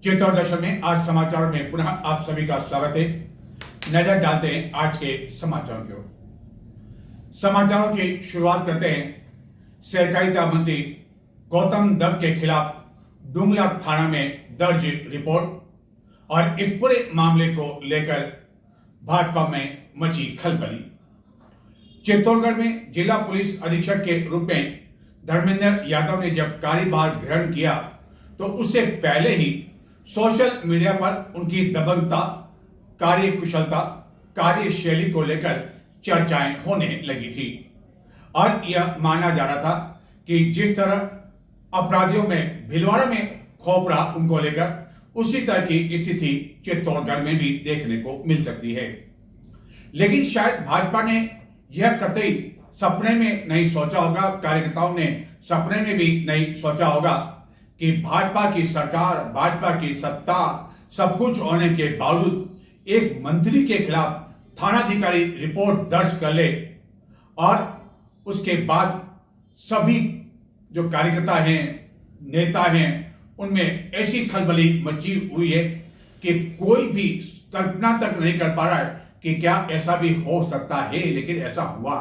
चित्तौड़ दर्शन में आज समाचारों में पुनः आप सभी का स्वागत है। नजर डालते हैं आज के समाचारों की ओर। समाचारों की शुरुआत करते हैं। सहकारिता मंत्री गौतम दत्त के खिलाफ डुंगला थाना में दर्ज रिपोर्ट और इस पूरे मामले को लेकर भाजपा में मची खलबली। चित्तौड़गढ़ में जिला पुलिस अधीक्षक के रूप में धर्मेंद्र यादव ने जब कार्यभार ग्रहण किया तो उससे पहले ही सोशल मीडिया पर उनकी दबंगता, कार्यकुशलता, कार्यशैली को लेकर चर्चाएं होने लगी थी और यह माना जा रहा था कि जिस तरह अपराधियों में भिलवाड़ा में खौफ रहा उनको लेकर, उसी तरह की स्थिति चित्तौड़गढ़ में भी देखने को मिल सकती है। लेकिन शायद भाजपा ने यह कतई सपने में नहीं सोचा होगा, कार्यकर्ताओं ने सपने में भी नहीं सोचा होगा कि भाजपा की सरकार, भाजपा की सत्ता, सब कुछ होने के बावजूद एक मंत्री के खिलाफ थानाधिकारी रिपोर्ट दर्ज कर ले और उसके बाद सभी जो कार्यकर्ता हैं, नेता हैं, उनमें ऐसी खलबली मची हुई है कि कोई भी कल्पना तक नहीं कर पा रहा है कि क्या ऐसा भी हो सकता है। लेकिन ऐसा हुआ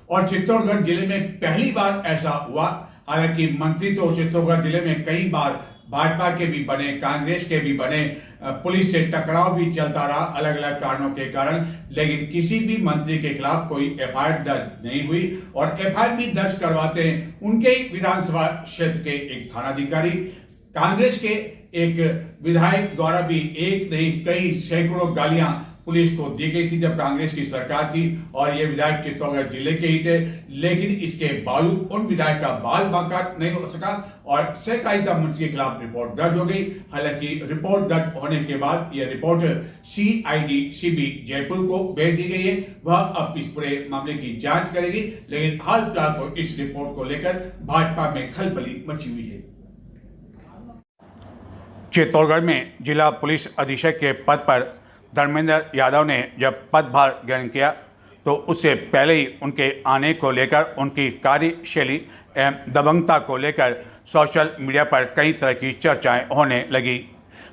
और चित्तौड़गढ़ जिले में पहली बार ऐसा हुआ। हालांकि मंत्री तो चित्तौड़गढ़ जिले में कई बार भाजपा के भी बने, कांग्रेस के भी बने, पुलिस से टकराव भी चलता रहा अलग अलग कारणों के कारण, लेकिन किसी भी मंत्री के खिलाफ कोई एफआईआर दर्ज नहीं हुई। और एफआईआर भी दर्ज करवाते हैं उनके ही विधानसभा क्षेत्र के एक थानाधिकारी, कांग्रेस के एक विधायक द्वारा भी एक नहीं कई सैकड़ों गालियां पुलिस को दी गई थी जब कांग्रेस की सरकार थी और ये विधायक चित्तौड़गढ़ जिले के ही थे। लेकिन इसके बावजूद उन विधायक का बाल बांका नहीं हो सका और सहकारिता मंत्री के खिलाफ रिपोर्ट दर्ज हो गई। हालांकि रिपोर्ट दर्ज होने के बाद यह रिपोर्ट सीआईडी सीबी जयपुर को भेज दी गई है। वह अब इस पूरे मामले की जांच करेगी। लेकिन हाल फिलहाल तो इस रिपोर्ट को लेकर भाजपा में खलबली मची हुई है। चित्तौड़गढ़ में जिला पुलिस अधीक्षक के पद पर धर्मेंद्र यादव ने जब पदभार ग्रहण किया तो उससे पहले ही उनके आने को लेकर, उनकी कार्यशैली एवं दबंगता को लेकर सोशल मीडिया पर कई तरह की चर्चाएं होने लगी।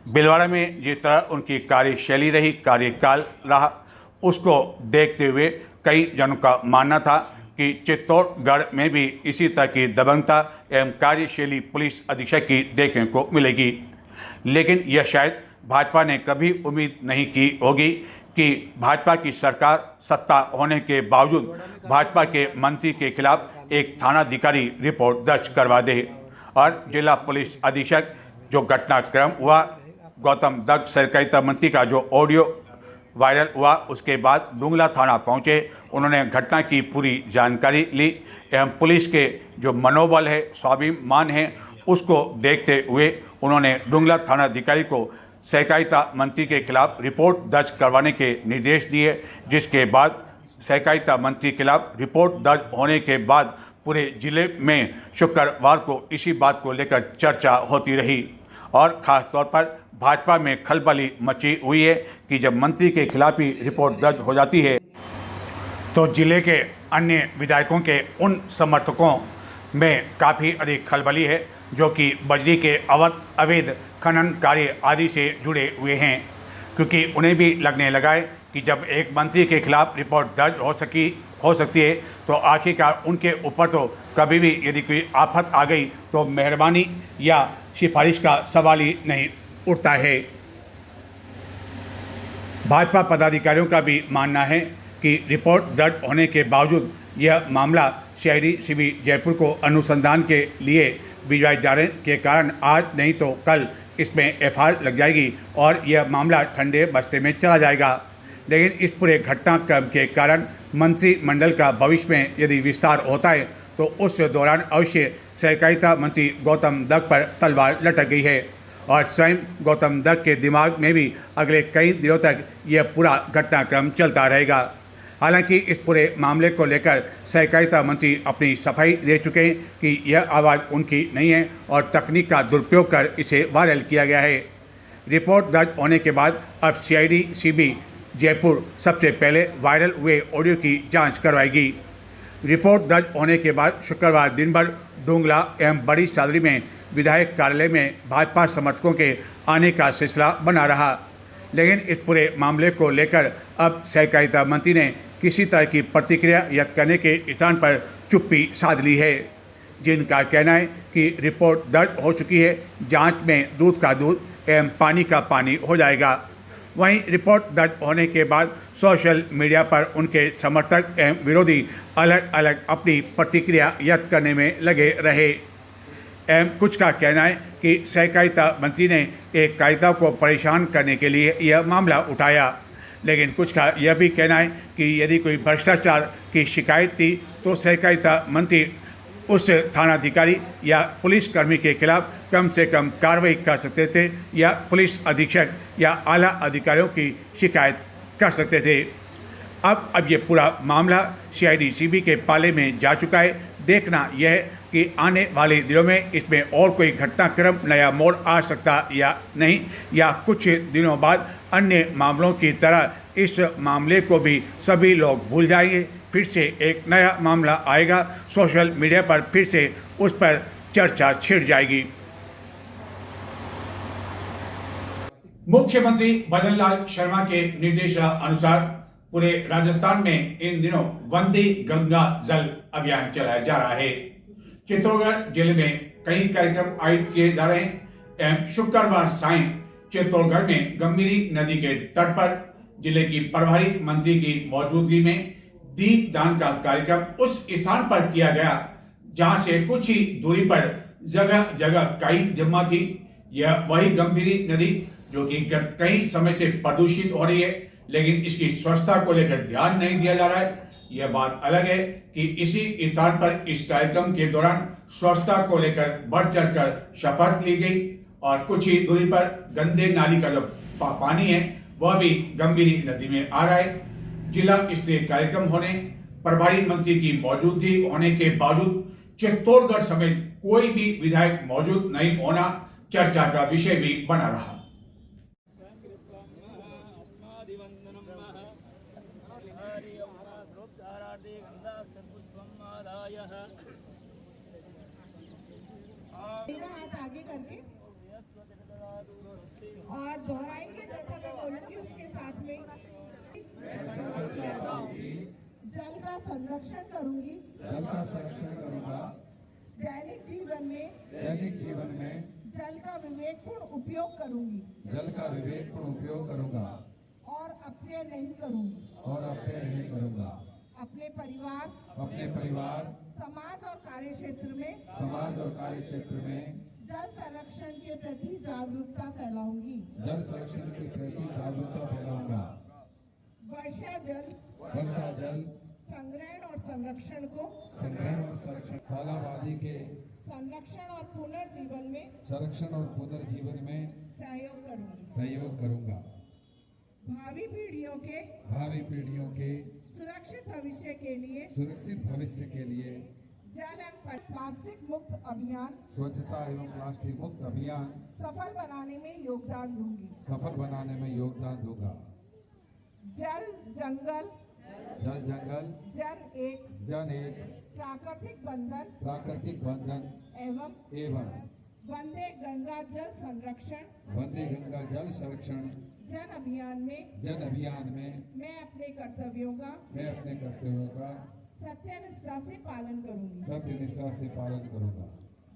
भिलवाड़ा में जिस तरह उनकी कार्यशैली रही, कार्यकाल रहा, उसको देखते हुए कई जनों का मानना था कि चित्तौड़गढ़ में भी इसी तरह की दबंगता एवं कार्यशैली पुलिस अधीक्षक की देखने को मिलेगी। लेकिन यह शायद भाजपा ने कभी उम्मीद नहीं की होगी कि भाजपा की सरकार सत्ता होने के बावजूद भाजपा के मंत्री के खिलाफ एक थानाधिकारी रिपोर्ट दर्ज करवा दे। और जिला पुलिस अधीक्षक जो घटनाक्रम हुआ, गौतम दत्त सहकारिता मंत्री का जो ऑडियो वायरल हुआ, उसके बाद डुंगला थाना पहुंचे। उन्होंने घटना की पूरी जानकारी ली एवं पुलिस के जो मनोबल है, स्वाभिमान है, उसको देखते हुए उन्होंने डुंगला थानाधिकारी को सहकारिता मंत्री के खिलाफ रिपोर्ट दर्ज करवाने के निर्देश दिए। जिसके बाद सहकारिता मंत्री के खिलाफ रिपोर्ट दर्ज होने के बाद पूरे जिले में शुक्रवार को इसी बात को लेकर चर्चा होती रही और ख़ास तौर पर भाजपा में खलबली मची हुई है कि जब मंत्री के खिलाफ ही रिपोर्ट दर्ज हो जाती है तो जिले के अन्य विधायकों के उन समर्थकों में काफ़ी अधिक खलबली है जो कि बजरी के अवैध खनन कार्य आदि से जुड़े हुए हैं। क्योंकि उन्हें भी लगने लगा है कि जब एक मंत्री के खिलाफ रिपोर्ट दर्ज हो सकती है तो आखिरकार उनके ऊपर तो कभी भी यदि कोई आफत आ गई तो मेहरबानी या सिफारिश का सवाल ही नहीं उठता है। भाजपा पदाधिकारियों का भी मानना है कि रिपोर्ट दर्ज होने के बावजूद यह मामला सीआईडी सीबी जयपुर को अनुसंधान के लिए भिजवाए जाने के कारण आज नहीं तो कल इसमें एफआईआर लग जाएगी और यह मामला ठंडे बस्ते में चला जाएगा। लेकिन इस पूरे घटनाक्रम के कारण मंत्रिमंडल का भविष्य में यदि विस्तार होता है तो उस दौरान अवश्य सहकारिता मंत्री गौतम दत्त पर तलवार लटक गई है और स्वयं गौतम दत्त के दिमाग में भी अगले कई दिनों तक यह पूरा घटनाक्रम चलता रहेगा। हालांकि इस पूरे मामले को लेकर सहकारिता मंत्री अपनी सफाई दे चुके हैं कि यह आवाज़ उनकी नहीं है और तकनीक का दुरुपयोग कर इसे वायरल किया गया है। रिपोर्ट दर्ज होने के बाद अब सीआईडी सीबी जयपुर सबसे पहले वायरल हुए ऑडियो की जांच करवाएगी। रिपोर्ट दर्ज होने के बाद शुक्रवार दिन भर डुंगला एवं बड़ी सादरी में विधायक कार्यालय में भाजपा समर्थकों के आने का सिलसिला बना रहा। लेकिन इस पूरे मामले को लेकर अब सहकारिता मंत्री ने किसी तरह की प्रतिक्रिया व्यक्त करने के स्थान पर चुप्पी साध ली है, जिनका कहना है कि रिपोर्ट दर्ज हो चुकी है, जांच में दूध का दूध एवं पानी का पानी हो जाएगा। वहीं रिपोर्ट दर्ज होने के बाद सोशल मीडिया पर उनके समर्थक एवं विरोधी अलग अलग अपनी प्रतिक्रिया व्यक्त करने में लगे रहे। एवं कुछ का कहना है कि सहकारिता मंत्री ने एक कायदा को परेशान करने के लिए यह मामला उठाया, लेकिन कुछ का यह भी कहना है कि यदि कोई भ्रष्टाचार की शिकायत थी तो सहकारिता मंत्री उस थानाधिकारी या पुलिसकर्मी के खिलाफ कम से कम कार्रवाई कर सकते थे या पुलिस अधीक्षक या आला अधिकारियों की शिकायत कर सकते थे। अब ये पूरा मामला CID CB के पाले में जा चुका है। देखना यह है कि आने वाले दिनों में इसमें और कोई घटनाक्रम नया मोड़ आ सकता या नहीं, या कुछ दिनों बाद अन्य मामलों की तरह इस मामले को भी सभी लोग भूल जाएंगे, फिर से एक नया मामला आएगा, सोशल मीडिया पर फिर से उस पर चर्चा छिड़ जाएगी। मुख्यमंत्री भजन लाल शर्मा के निर्देशानुसार पूरे राजस्थान में इन दिनों वंदे गंगा जल अभियान चलाया जा रहा है। चित्तौड़गढ़ जिले में कई कार्यक्रम आयोजित किए जा रहे हैं। शुक्रवार सायं चित्तौड़गढ़ में गंभीरी नदी के तट पर जिले की प्रभारी मंत्री की मौजूदगी में दीप दान का कार्यक्रम उस स्थान पर किया गया जहां से कुछ ही दूरी पर जगह जगह काई जमा थी। यह वही गंभीरी नदी जो कि गत कई समय से प्रदूषित हो रही है, लेकिन इसकी स्वच्छता को लेकर ध्यान नहीं दिया जा रहा है। यह बात अलग है कि इसी स्थान पर इस कार्यक्रम के दौरान स्वच्छता को लेकर बढ़ चढ़कर शपथ ली गई और कुछ ही दूरी पर गंदे नाली का जो पानी है वह भी गंभीरी नदी में आ रहा है। जिला स्तरीय कार्यक्रम होने, प्रभारी मंत्री की मौजूदगी होने के बावजूद चित्तौड़गढ़ समेत कोई भी विधायक मौजूद नहीं होना चर्चा का विषय भी बना रहा। हाथ आगे करके और दोहराएंगे जैसा मैं बोलूंगी उसके साथ में। जल का संरक्षण करूंगी, जल का संरक्षण करूंगा। दैनिक जीवन में जल का विवेकपूर्ण उपयोग करूंगी, जल का विवेकपूर्ण उपयोग करूंगा और अपव्यय नहीं करूंगा। अपने परिवार, समाज और कार्यक्षेत्र में जल संरक्षण के प्रति जागरूकता फैलाऊंगी। वर्षा जल संग्रहण और संरक्षण तालाबादी के संरक्षण और पुनर्जीवन में सहयोग करूंगा। भावी पीढ़ियों के सुरक्षित भविष्य के लिए जल एवं प्लास्टिक मुक्त अभियान, स्वच्छता एवं प्लास्टिक मुक्त अभियान सफल बनाने में योगदान दूंगा। जल जंगल जन एक प्राकृतिक बंधन एवं वंदे गंगा जल संरक्षण जन अभियान में मैं अपने कर्तव्यों का सत्यनिष्ठा से पालन करूंगा।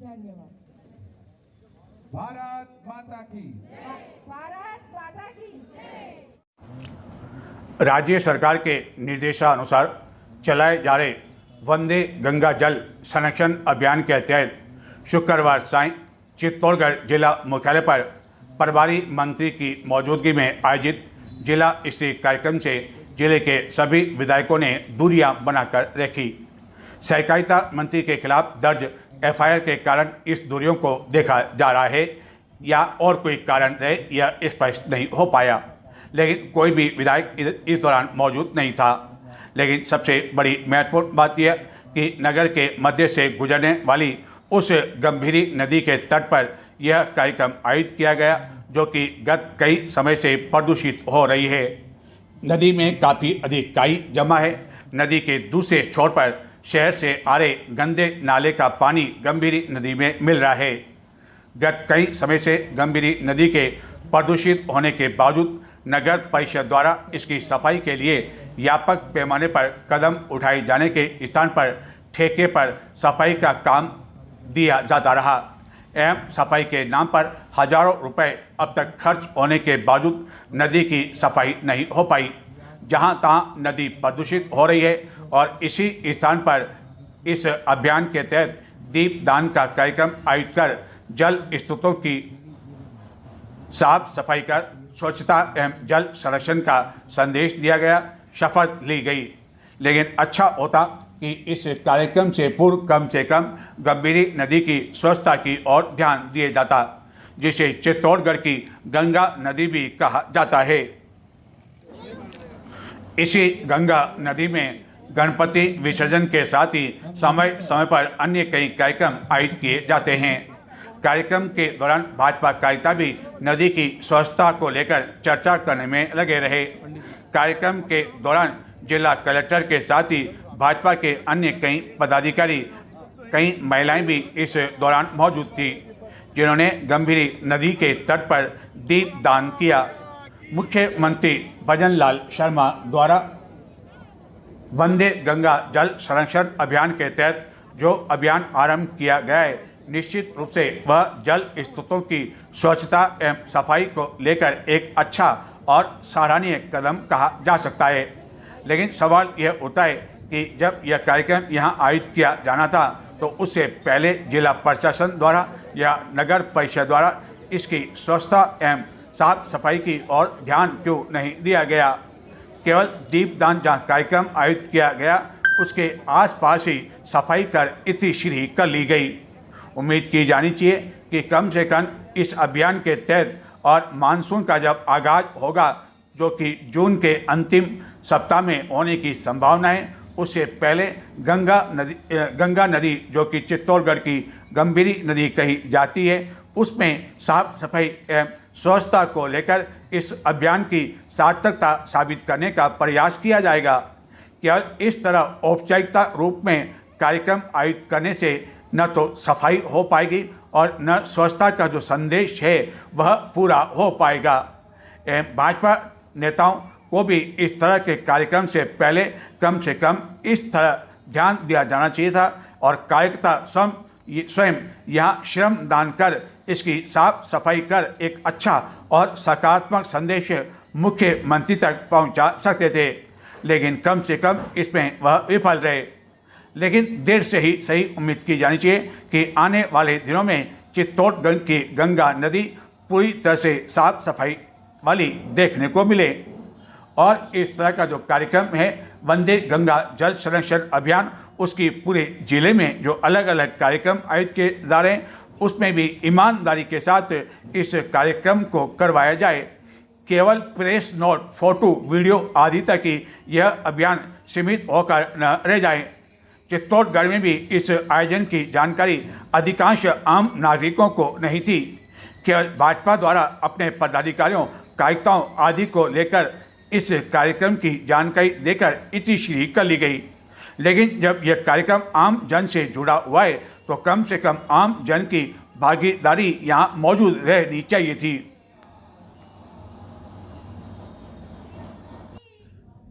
धन्यवाद। भारत माता की। राज्य सरकार के निर्देशानुसार चलाए जा रहे वंदे गंगा जल संरक्षण अभियान के तहत शुक्रवार सायं चित्तौड़गढ़ जिला मुख्यालय पर प्रभारी मंत्री की मौजूदगी में आयोजित जिला स्तरीय कार्यक्रम से जिले के सभी विधायकों ने दूरियां बनाकर रखी। सहकारिता मंत्री के खिलाफ दर्ज FIR के कारण इस दूरियों को देखा जा रहा है या और कोई कारण रहे यह स्पष्ट नहीं हो पाया, लेकिन कोई भी विधायक इस दौरान मौजूद नहीं था। लेकिन सबसे बड़ी महत्वपूर्ण बात यह कि नगर के मध्य से गुजरने वाली उस गंभीरी नदी के तट पर यह कार्यक्रम आयोजित किया गया जो कि गत कई समय से प्रदूषित हो रही है। नदी में काफ़ी अधिक काई जमा है। नदी के दूसरे छोर पर शहर से आ रहे गंदे नाले का पानी गंभीरी नदी में मिल रहा है। गत कई समय से गंभीरी नदी के प्रदूषित होने के बावजूद नगर परिषद द्वारा इसकी सफाई के लिए व्यापक पैमाने पर कदम उठाए जाने के स्थान पर ठेके पर सफाई का काम दिया जाता रहा एवं सफाई के नाम पर हजारों रुपए अब तक खर्च होने के बावजूद नदी की सफाई नहीं हो पाई। जहां तहां नदी प्रदूषित हो रही है और इसी स्थान पर इस अभियान के तहत दीपदान का कार्यक्रम आयोजित कर जल स्रोतों की साफ सफाई कर स्वच्छता एवं जल संरक्षण का संदेश दिया गया, शपथ ली गई। लेकिन अच्छा होता कि इस कार्यक्रम से पूर्व कम से कम गंभीरी नदी की स्वच्छता की ओर ध्यान दिया जाता, जिसे चित्तौड़गढ़ की गंगा नदी भी कहा जाता है। इसी गंगा नदी में गणपति विसर्जन के साथ ही समय समय पर अन्य कई कार्यक्रम आयोजित किए जाते हैं। कार्यक्रम के दौरान भाजपा कार्यकर्ता भी नदी की स्वच्छता को लेकर चर्चा करने में लगे रहे। कार्यक्रम के दौरान जिला कलेक्टर के साथ ही भाजपा के अन्य कई पदाधिकारी, कई महिलाएं भी इस दौरान मौजूद थी, जिन्होंने गंभीरी नदी के तट पर दीपदान किया। मुख्यमंत्री भजन लाल शर्मा द्वारा वंदे गंगा जल संरक्षण अभियान के तहत जो अभियान आरंभ किया गया है, निश्चित रूप से वह जल स्रोतों की स्वच्छता एवं सफाई को लेकर एक अच्छा और सराहनीय कदम कहा जा सकता है। लेकिन सवाल यह उठता है कि जब यह कार्यक्रम यहाँ आयोजित किया जाना था तो उससे पहले जिला प्रशासन द्वारा या नगर परिषद द्वारा इसकी स्वच्छता एवं साफ सफाई की ओर ध्यान क्यों नहीं दिया गया। केवल दीपदान जहाँ कार्यक्रम आयोजित किया गया उसके आसपास ही सफाई कर इतनी सीधी कर ली गई। उम्मीद की जानी चाहिए कि कम से कम इस अभियान के तहत और मानसून का जब आगाज होगा, जो कि जून के अंतिम सप्ताह में होने की संभावना है, उससे पहले गंगा नदी जो कि चित्तौड़गढ़ की गंभीरी नदी कही जाती है, उसमें साफ सफाई एवं स्वच्छता को लेकर इस अभियान की सार्थकता साबित करने का प्रयास किया जाएगा। केवल इस तरह औपचारिकता रूप में कार्यक्रम आयोजित करने से न तो सफाई हो पाएगी और न स्वच्छता का जो संदेश है वह पूरा हो पाएगा। भाजपा नेताओं को भी इस तरह के कार्यक्रम से पहले कम से कम इस तरह ध्यान दिया जाना चाहिए था और कार्यकर्ता स्वयं यहाँ श्रम दान कर इसकी साफ सफाई कर एक अच्छा और सकारात्मक संदेश मुख्यमंत्री तक पहुँचा सकते थे, लेकिन कम से कम इसमें वह विफल रहे। लेकिन देर से ही सही उम्मीद की जानी चाहिए कि आने वाले दिनों में चित्तौड़गढ़ की गंगा नदी पूरी तरह से साफ सफाई वाली देखने को मिले और इस तरह का जो कार्यक्रम है वंदे गंगा जल संरक्षण अभियान, उसकी पूरे जिले में जो अलग अलग कार्यक्रम आयोजित किए जा रहे हैं उसमें भी ईमानदारी के साथ इस कार्यक्रम को करवाया जाए। केवल प्रेस नोट, फोटो, वीडियो आदि तक ही यह अभियान सीमित होकर न रह जाए। चित्तौड़गढ़ में भी इस आयोजन की जानकारी अधिकांश आम नागरिकों को नहीं थी। केवल भाजपा द्वारा अपने पदाधिकारियों, कार्यकर्ताओं आदि को लेकर इस कार्यक्रम की जानकारी देकर इतनी सीधी कर ली गई। लेकिन जब यह कार्यक्रम आम जन से जुड़ा हुआ है तो कम से कम आम जन की भागीदारी यहाँ मौजूद रहनी चाहिए थी।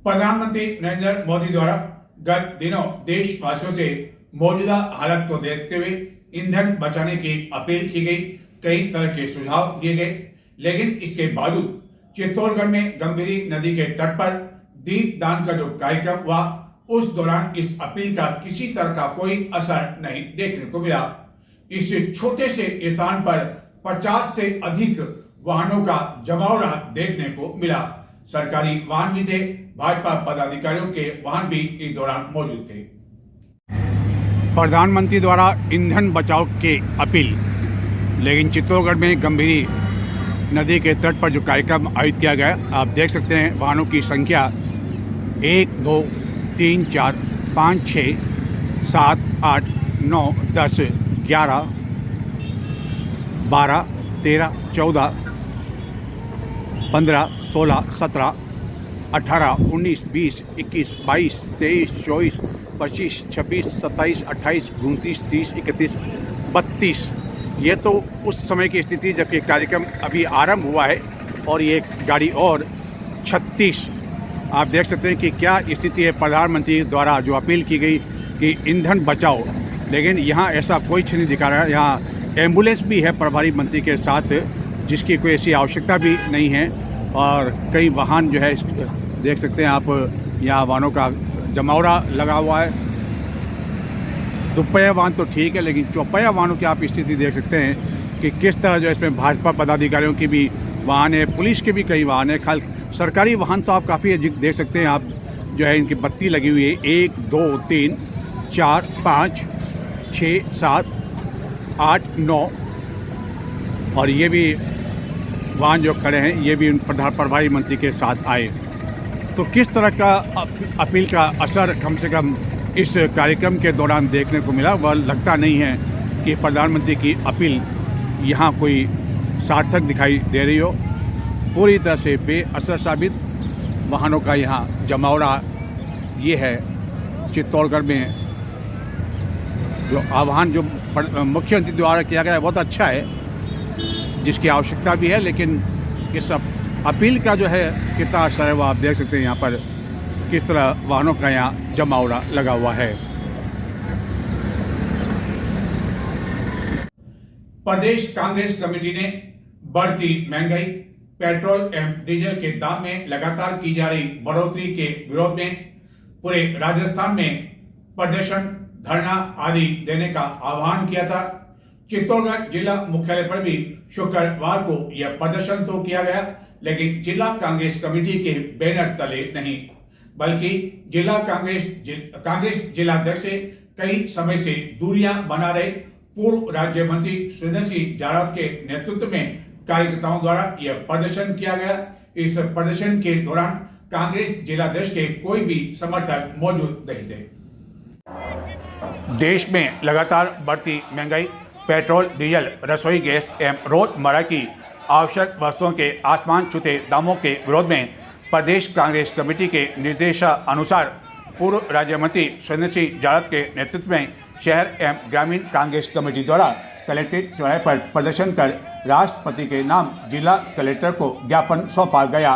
प्रधानमंत्री नरेंद्र मोदी द्वारा गत दिनों देशवासियों से मौजूदा हालत को देखते हुए ईंधन बचाने की अपील की गई, कई तरह के सुझाव दिए गए, लेकिन इसके बावजूद चित्तौड़गढ़ में गंभीरी नदी के तट पर दीपदान का जो कार्यक्रम हुआ उस दौरान इस अपील का किसी तरह का कोई असर नहीं देखने को मिला। इस छोटे से स्थान पर 50 से अधिक वाहनों का जमावड़ा देखने को मिला। सरकारी वाहन भी थे, भाजपा पदाधिकारियों के वाहन भी इस दौरान मौजूद थे। प्रधानमंत्री द्वारा ईंधन बचाव की अपील, लेकिन चित्तौड़गढ़ में गंभीरी नदी के तट पर जो कार्यक्रम आयोजित किया गया, आप देख सकते हैं वाहनों की संख्या 1, 2, 3, 4, 5, 6, 7, 8, 9, 10, 11, 12, 13, 14, 15, 16, 17, 18, 19, 20, 21, 22, 23, 24, 25, 26, 27, 28, 29, 30, 31, 32 ये तो उस समय की स्थिति जबकि कार्यक्रम अभी आरंभ हुआ है और ये गाड़ी और 36 आप देख सकते हैं कि क्या स्थिति है। प्रधानमंत्री द्वारा जो अपील की गई कि ईंधन बचाओ, लेकिन यहाँ ऐसा कोई नहीं दिखा रहा है। यहाँ एम्बुलेंस भी है प्रभारी मंत्री के साथ, जिसकी कोई ऐसी आवश्यकता भी नहीं है। और कई वाहन जो है देख सकते हैं आप, यहाँ वाहनों का जमावड़ा लगा हुआ है। दुपहिया वाहन तो ठीक है, लेकिन चौपहिया वाहनों की आप स्थिति देख सकते हैं कि किस तरह जो इसमें भाजपा पदाधिकारियों की भी वाहन है, पुलिस के भी कई वाहन है। खाल सरकारी वाहन तो आप काफ़ी देख सकते हैं आप, जो है इनकी बत्ती लगी हुई है। 1 2 3 4 5 6 7 8 9 और ये भी वाहन जो खड़े हैं ये भी उन प्रभारी मंत्री के साथ आए। तो किस तरह का अपील का असर कम से कम इस कार्यक्रम के दौरान देखने को मिला, वह लगता नहीं है कि प्रधानमंत्री की अपील यहाँ कोई सार्थक दिखाई दे रही हो। पूरी तरह से बेअसर साबित वाहनों का यहाँ जमावड़ा ये है। चित्तौड़गढ़ में जो आह्वान जो मुख्यमंत्री द्वारा किया गया है बहुत अच्छा है, जिसकी आवश्यकता भी है, लेकिन इस अपील का जो है कितना असर है वो आप देख सकते हैं। यहाँ पर किस तरह वाहनों का यहाँ जमावड़ा लगा हुआ है। प्रदेश कांग्रेस कमेटी ने बढ़ती महंगाई, पेट्रोल एवं डीजल के दाम में लगातार की जा रही बढ़ोतरी के विरोध में पूरे राजस्थान में प्रदर्शन, धरना आदि देने का आह्वान किया था। चित्तौड़गढ़ जिला मुख्यालय पर भी शुक्रवार को यह प्रदर्शन तो किया गया, लेकिन जिला कांग्रेस कमेटी के बैनर तले नहीं, बल्कि जिला कांग्रेस जिलाध्यक्ष से कई समय से दूरियां बना रहे पूर्व राज्य मंत्री सुरेंद्र सिंह जारौत के नेतृत्व में कार्यकर्ताओं द्वारा यह प्रदर्शन किया गया। इस प्रदर्शन के दौरान कांग्रेस जिलाध्यक्ष के कोई भी समर्थक मौजूद नहीं थे। देश में लगातार बढ़ती महंगाई, पेट्रोल, डीजल, रसोई गैस एवं रोजमर्रा की आवश्यक वस्तुओं के आसमान छूते दामों के विरोध में प्रदेश कांग्रेस कमेटी के निर्देशानुसार पूर्व राज्य मंत्री सुरेंद्र सिंह जारौत के नेतृत्व में शहर एवं ग्रामीण कांग्रेस कमेटी द्वारा कलेक्ट्रेट चौराहे पर प्रदर्शन कर राष्ट्रपति के नाम जिला कलेक्टर को ज्ञापन सौंपा गया।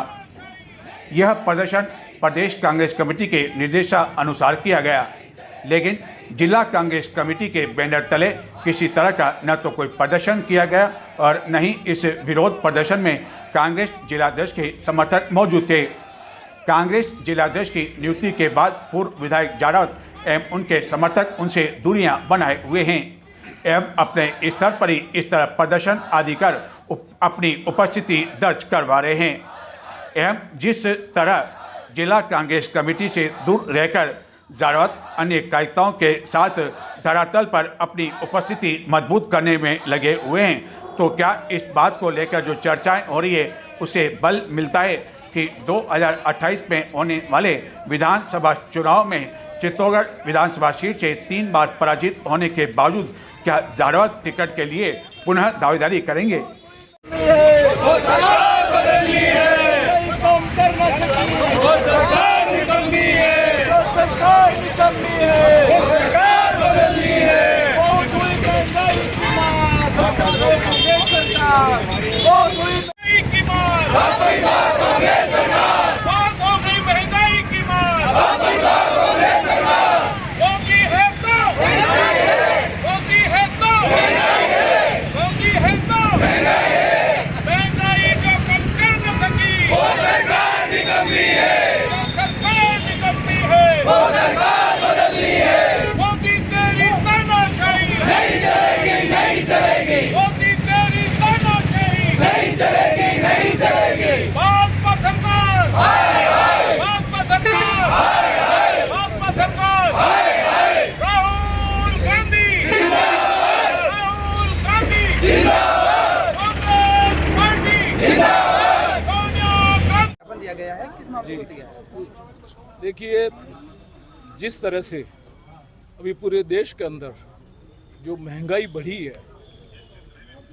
यह प्रदर्शन प्रदेश कांग्रेस कमेटी के निर्देशानुसार किया गया, लेकिन जिला कांग्रेस कमेटी के बैनर तले किसी तरह का न तो कोई प्रदर्शन किया गया और न ही इस विरोध प्रदर्शन में कांग्रेस जिलाध्यक्ष के समर्थक मौजूद थे। कांग्रेस जिलाध्यक्ष की नियुक्ति के बाद पूर्व विधायक जारौत एवं उनके समर्थक उनसे दूरियां बनाए हुए हैं एवं अपने स्तर पर ही इस तरह प्रदर्शन आदि कर अपनी उपस्थिति दर्ज करवा रहे हैं एवं जिस तरह जिला कांग्रेस कमेटी से दूर रहकर जारौत अन्य कार्यकर्ताओं के साथ धरातल पर अपनी उपस्थिति मजबूत करने में लगे हुए हैं, तो क्या इस बात को लेकर जो चर्चाएं हो रही है उसे बल मिलता है कि 2028 में होने वाले विधानसभा चुनाव में चित्तौड़गढ़ विधानसभा सीट से 3 बार पराजित होने के बावजूद क्या जारौत टिकट के लिए पुनः दावेदारी करेंगे? देखिए, जिस तरह से अभी पूरे देश के अंदर जो महंगाई बढ़ी है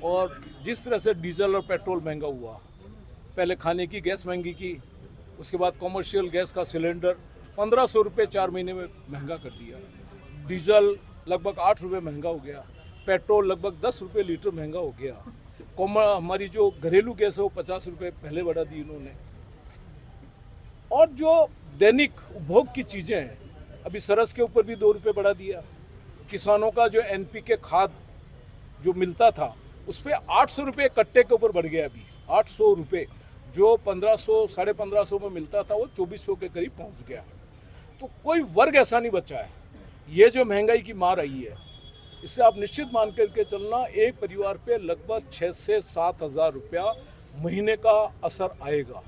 और जिस तरह से डीजल और पेट्रोल महंगा हुआ, पहले खाने की गैस महंगी की, उसके बाद कॉमर्शियल गैस का सिलेंडर 1500 रुपये 4 महीने में महंगा कर दिया, डीजल लगभग 8 रुपये महंगा हो गया, पेट्रोल लगभग 10 रुपये लीटर महंगा हो गया। हमारी जो घरेलू गैस है वो 50 रुपये पहले बढ़ा दी इन्होंने। और जो दैनिक उपभोग की चीज़ें हैं, अभी सरस के ऊपर भी 2 रुपये बढ़ा दिया। किसानों का जो NPK खाद जो मिलता था उस पर 800 रुपये कट्टे के ऊपर बढ़ गया। अभी 800 रुपये, जो 1500 साढ़े 1500 में मिलता था वो 2400 के करीब पहुंच गया। तो कोई वर्ग ऐसा नहीं बचा है। ये जो महंगाई की मार आई है, इससे आप निश्चित मान करके चलना, एक परिवार पे लगभग 6 से 7 हज़ार रुपया महीने का असर आएगा।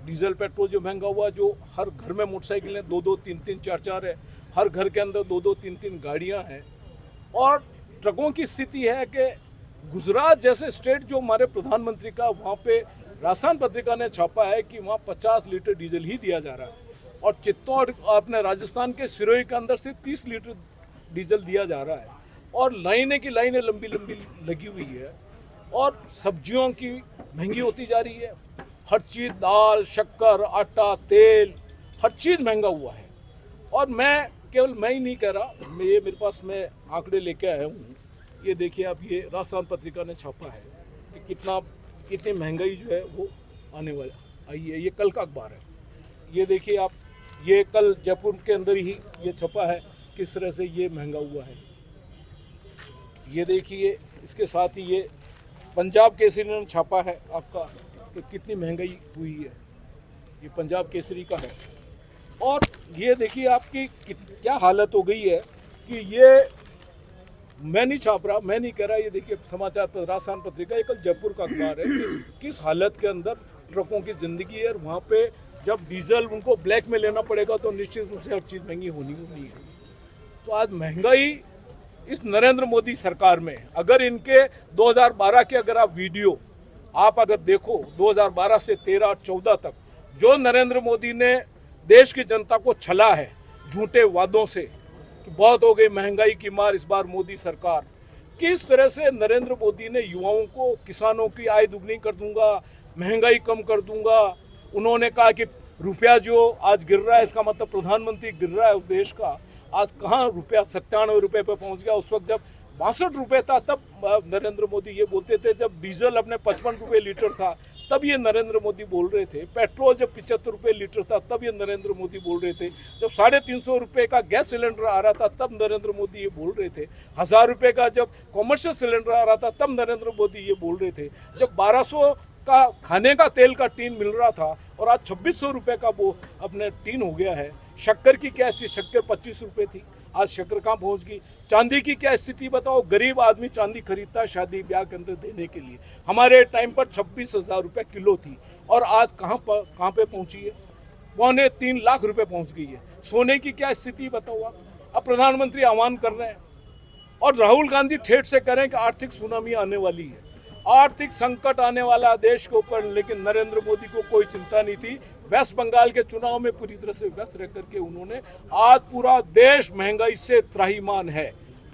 डीजल पेट्रोल जो महंगा हुआ, जो हर घर में मोटरसाइकिलें 2-2, 3-3, 4-4 है, हर घर के अंदर 2-2, 3-3 गाड़ियाँ हैं। और ट्रकों की स्थिति है कि गुजरात जैसे स्टेट जो हमारे प्रधानमंत्री का, वहाँ पे राजस्थान पत्रिका ने छापा है कि वहाँ 50 लीटर डीजल ही दिया जा रहा है। और चित्तौड़ अपने राजस्थान के सिरोही के अंदर से 30 लीटर डीजल दिया जा रहा है। और लाइनें की लाइनें लंबी लंबी लगी हुई है। और सब्जियों की महंगी होती जा रही है। हर चीज़, दाल, शक्कर, आटा, तेल, हर चीज़ महंगा हुआ है। और केवल मैं ही नहीं कह रहा, मेरे पास मैं आंकड़े लेके आया हूँ। ये देखिए आप, ये राजस्थान पत्रिका ने छापा है कि कितनी महंगाई जो है वो आने वाला आई है। ये कल का अखबार है। ये देखिए आप, ये कल जयपुर के अंदर ही ये छपा है किस तरह से ये महंगा हुआ है। ये देखिए, इसके साथ ही ये पंजाब केसरी ने छापा है आपका कि कितनी महंगाई हुई है। ये पंजाब केसरी का है। और ये देखिए आपकी क्या हालत हो गई है कि ये मैं नहीं छाप रहा, मैं नहीं कह रहा। ये देखिए समाचार पत्र राजस्थान पत्रिका, ये कल जयपुर का अखबार है कि किस हालत के अंदर ट्रकों की ज़िंदगी है। और वहाँ पे जब डीजल उनको ब्लैक में लेना पड़ेगा तो निश्चित रूप से हर चीज़ महंगी होनी है। तो आज महंगाई इस नरेंद्र मोदी सरकार में, अगर इनके 2012 के अगर आप वीडियो आप अगर देखो, 2012 से 13-14 तक जो नरेंद्र मोदी ने देश की जनता को छला है झूठे वादों से कि बहुत हो गई महंगाई की मार इस बार मोदी सरकार, किस तरह से नरेंद्र मोदी ने युवाओं को, किसानों की आय दुगनी कर दूंगा, महंगाई कम कर दूंगा। उन्होंने कहा कि रुपया जो आज गिर रहा है, इसका मतलब प्रधानमंत्री गिर रहा है उस देश का। आज कहाँ रुपया 97 रुपये पे पहुँच गया। उस वक्त जब 62 रुपये था तब नरेंद्र मोदी ये बोलते थे। जब डीजल अपने 55 रुपये लीटर था तब ये नरेंद्र मोदी बोल रहे थे। पेट्रोल जब 75 रुपये लीटर था तब ये नरेंद्र मोदी बोल रहे थे। जब 350 रुपये का गैस सिलेंडर आ रहा था तब नरेंद्र मोदी ये बोल रहे थे। 1000 रुपये का जब कॉमर्शियल सिलेंडर आ रहा था तब नरेंद्र मोदी ये बोल रहे थे। जब 1200 का खाने का तेल का टीन मिल रहा था और आज 2600 रुपये का वो अपने टीन हो गया है। शक्कर की क्या स्थिति, शक्कर 25 रुपये थी, आज शक्कर कहाँ पहुँच गई। चांदी की क्या स्थिति बताओ, गरीब आदमी चांदी खरीदता है शादी ब्याह के अंदर देने के लिए। हमारे टाइम पर 26,000 रुपये किलो थी और आज कहाँ पे पहुँची है, 2.25 लाख रुपये पहुँच गई है। सोने की क्या स्थिति बताओ आप। अब प्रधानमंत्री आह्वान कर रहे हैं और राहुल गांधी ठेठ से कह रहे हैं कि आर्थिक सुनामी आने वाली है, आर्थिक संकट आने वाला देश के ऊपर। लेकिन नरेंद्र मोदी को कोई चिंता नहीं थी। वेस्ट बंगाल के चुनाव में पूरी तरह से व्यस्त रह करके उन्होंने, आज पूरा देश महंगाई से त्राहिमाम है।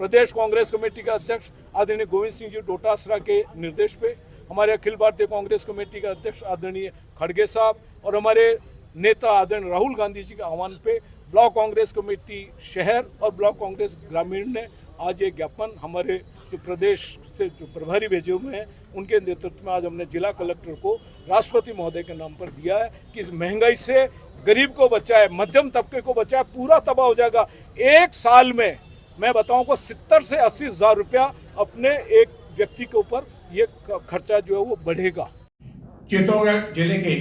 प्रदेश कांग्रेस कमेटी के अध्यक्ष आदरणीय गोविंद सिंह जी डोटासरा के निर्देश पे, हमारे अखिल भारतीय कांग्रेस कमेटी के अध्यक्ष आदरणीय खड़गे साहब और हमारे नेता आदरणीय राहुल गांधी जी के आह्वान पे ब्लॉक कांग्रेस कमेटी शहर और ब्लॉक कांग्रेस ग्रामीण ने आज एक ज्ञापन हमारे जो प्रदेश से जो प्रभारी भेजे हुए हैं उनके नेतृत्व में आज हमने जिला कलेक्टर को राष्ट्रपति महोदय के नाम पर दिया है कि इस महंगाई से गरीब को बचाए, मध्यम तबके को बचाए। पूरा तबाह हो जाएगा। एक साल में मैं बताऊं को 70 से 80 हज़ार रुपया अपने एक व्यक्ति के ऊपर ये खर्चा जो है वो बढ़ेगा। चित्तौड़गढ़ जिले के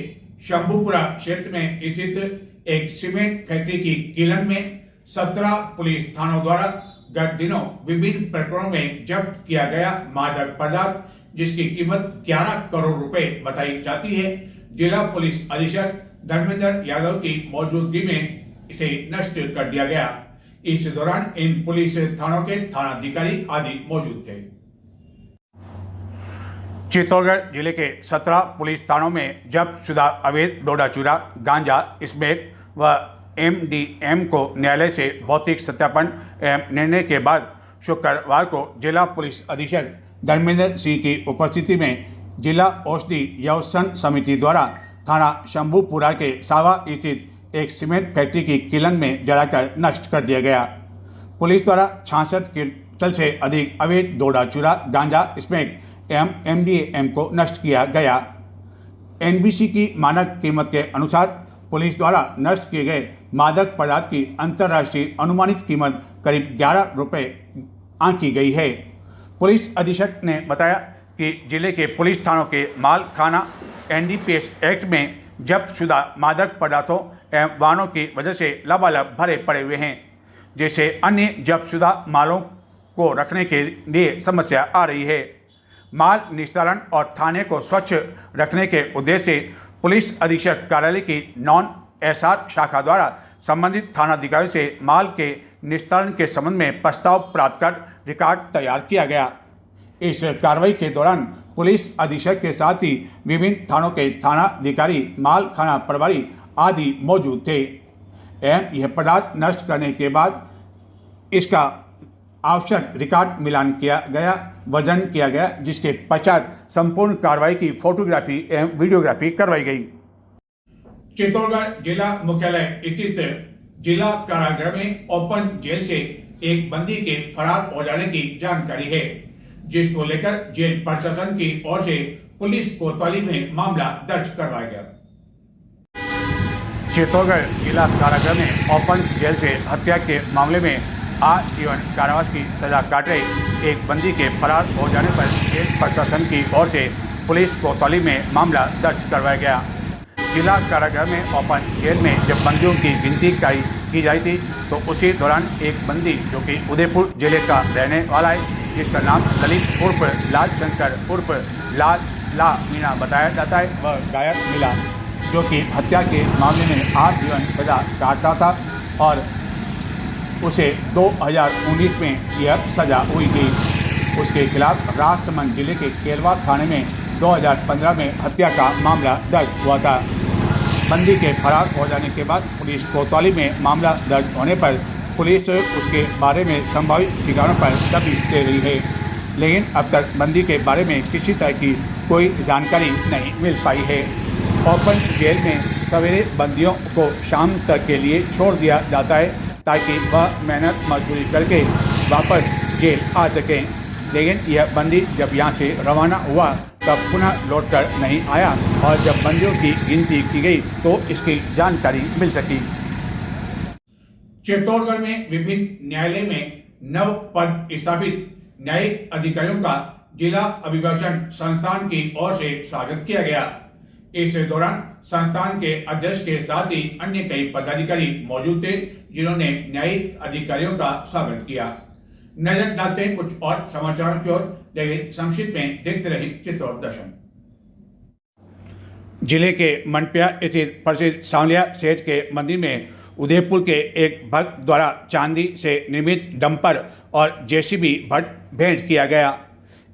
शंभूपुरा क्षेत्र में स्थित एक सीमेंट फैक्ट्री की किलन में 17 पुलिस थानों द्वारा गत दिनों विभिन्न प्रकरणों में जब्त किया गया मादक पदार्थ, जिसकी कीमत 11 करोड़ रुपए बताई जाती है। जिला पुलिस अधीक्षक धर्मेंद्र यादव की मौजूदगी में इसे नष्ट कर दिया गया। इस दौरान इन पुलिस थानों के थानाधिकारी आदि मौजूद थे। चित्तौड़गढ़ जिले के 17 पुलिस थानों में जब्त शुदा अवैध डोडा चूरा, गांजा, स्मैक व MDM को न्यायालय से भौतिक सत्यापन एवं निर्णय के बाद शुक्रवार को जिला पुलिस अधीक्षक धर्मेंद्र सिंह की उपस्थिति में जिला औषधि व्यवस्थापन समिति द्वारा थाना शंभूपुरा के सावा स्थित एक सीमेंट फैक्ट्री की किलन में जलाकर नष्ट कर दिया गया। पुलिस द्वारा 66 क्विंटल से अधिक अवैध डोडा चूरा, गांजा, स्मैक एवं MDMA को नष्ट किया गया। NBC की मानक कीमत के अनुसार पुलिस द्वारा नष्ट किए गए मादक पदार्थ की अंतर्राष्ट्रीय अनुमानित कीमत करीब 11 रुपये आंकी गई है। पुलिस अधीक्षक ने बताया कि जिले के पुलिस थानों के माल खाना NDPS एक्ट में जब्तशुदा मादक पदार्थों एवं वाहनों की वजह से लबालब भरे पड़े हुए हैं, जिससे अन्य जब्तशुदा मालों को रखने के लिए समस्या आ रही है। माल निस्तारण और थाने को स्वच्छ रखने के उद्देश्य से पुलिस अधीक्षक कार्यालय की नॉन SR शाखा द्वारा संबंधित थानाधिकारियों से माल के निस्तारण के संबंध में प्रस्ताव प्राप्त कर रिकॉर्ड तैयार किया गया। इस कार्रवाई के दौरान पुलिस अधीक्षक के साथ ही विभिन्न थानों के थानाधिकारी, माल खाना प्रभारी आदि मौजूद थे एवं यह पदार्थ नष्ट करने के बाद इसका आवश्यक रिकॉर्ड मिलान किया गया, वजन किया गया, जिसके पश्चात संपूर्ण कार्रवाई की फोटोग्राफी एवं वीडियोग्राफी करवाई गई। चित्तौड़गढ़ जिला मुख्यालय स्थित जिला कारागृह में ओपन जेल से एक बंदी के फरार हो जाने की जानकारी है, जिसको लेकर जेल प्रशासन की ओर से पुलिस कोतवाली में मामला दर्ज करवाया गया। चित्तौड़गढ़ जिला कारागृह में ओपन जेल से हत्या के मामले में आजीवन कारावास की सजा काट रहे एक बंदी के फरार हो जाने पर जेल प्रशासन की ओर से पुलिस कोतवाली में मामला दर्ज करवाया गया। जिला कारागृह में ओपन जेल में जब बंदियों की गिनती की जाई थी तो उसी दौरान एक बंदी जो कि उदयपुर जिले का रहने वाला है, जिसका नाम ललित उर्फ लाल शंकर उर्फ ला मीना बताया जाता है, वह गायब मिला, जो कि हत्या के मामले में आजीवन सजा काटता था और उसे 2019 में यह सजा हुई थी। उसके खिलाफ राजसमंद जिले के केलवा थाने में 2015 में हत्या का मामला दर्ज हुआ था। बंदी के फरार हो जाने के बाद पुलिस कोतवाली में मामला दर्ज होने पर पुलिस उसके बारे में संभावित ठिकानों पर तफ्तीश दे रही है, लेकिन अब तक बंदी के बारे में किसी तरह की कोई जानकारी नहीं मिल पाई है। ओपन जेल में सवेरे बंदियों को शाम तक के लिए छोड़ दिया जाता है ताकि वह मेहनत मजदूरी करके वापस जेल आ सकें, लेकिन यह बंदी जब यहाँ से रवाना हुआ तब पुनः लौटकर नहीं आया और जब बंदियों की गिनती की गई तो इसकी जानकारी मिल सकी। चित्तौड़गढ़ में विभिन्न न्यायालय में नव पद स्थापित न्यायिक अधिकारियों का जिला अभिभाषण संस्थान की ओर से स्वागत किया गया। इस दौरान संस्थान के अध्यक्ष के साथ ही अन्य कई पदाधिकारी मौजूद थे, जिन्होंने न्यायिक अधिकारियों का स्वागत किया। नजर डालते हैं कुछ और समाचारों की ओर, लेकिन संक्षिप्त में देखते रहे चित्तौड़ दर्शन। जिले के मनपिया स्थित प्रसिद्ध सांवलिया सेठ के मंदिर में उदयपुर के एक भक्त द्वारा चांदी से निर्मित डंपर और JCB भेंट किया गया।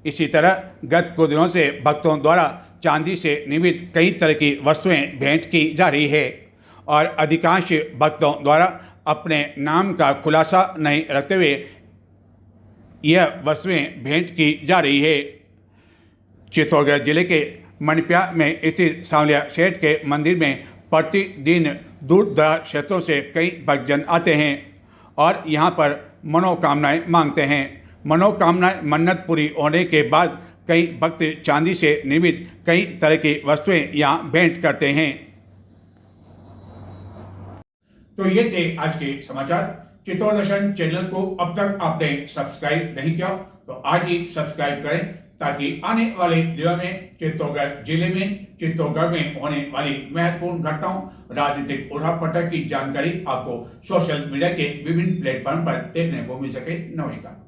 इसी तरह गत कुछ दिनों से भक्तों द्वारा चांदी से निर्मित कई तरह की वस्तुएं भेंट की जा रही है और अधिकांश भक्तों द्वारा अपने नाम का खुलासा नहीं रखते हुए यह वस्तुएं भेंट की जा रही है। चित्तौड़गढ़ जिले के मनपिया में स्थित सांवलिया सेठ के मंदिर में प्रतिदिन दूर दराज क्षेत्रों से कई भक्तजन आते हैं और यहां पर मनोकामनाएं मांगते हैं। मनोकामनाएं मन्नत पूरी होने के बाद कई भक्त चांदी से निर्मित कई तरह की वस्तुएं यहां भेंट करते हैं। तो ये थे आज के समाचार। चित्तौड़ दर्शन चैनल को अब तक आपने सब्सक्राइब नहीं किया तो आज ही सब्सक्राइब करें, ताकि आने वाले दिनों में चित्तौड़गढ़ जिले में, चित्तौड़गढ़ में होने वाली महत्वपूर्ण घटनाओं, राजनीतिक उठापटक की जानकारी आपको सोशल मीडिया के विभिन्न प्लेटफॉर्म पर देखने को मिल सके। नमस्कार।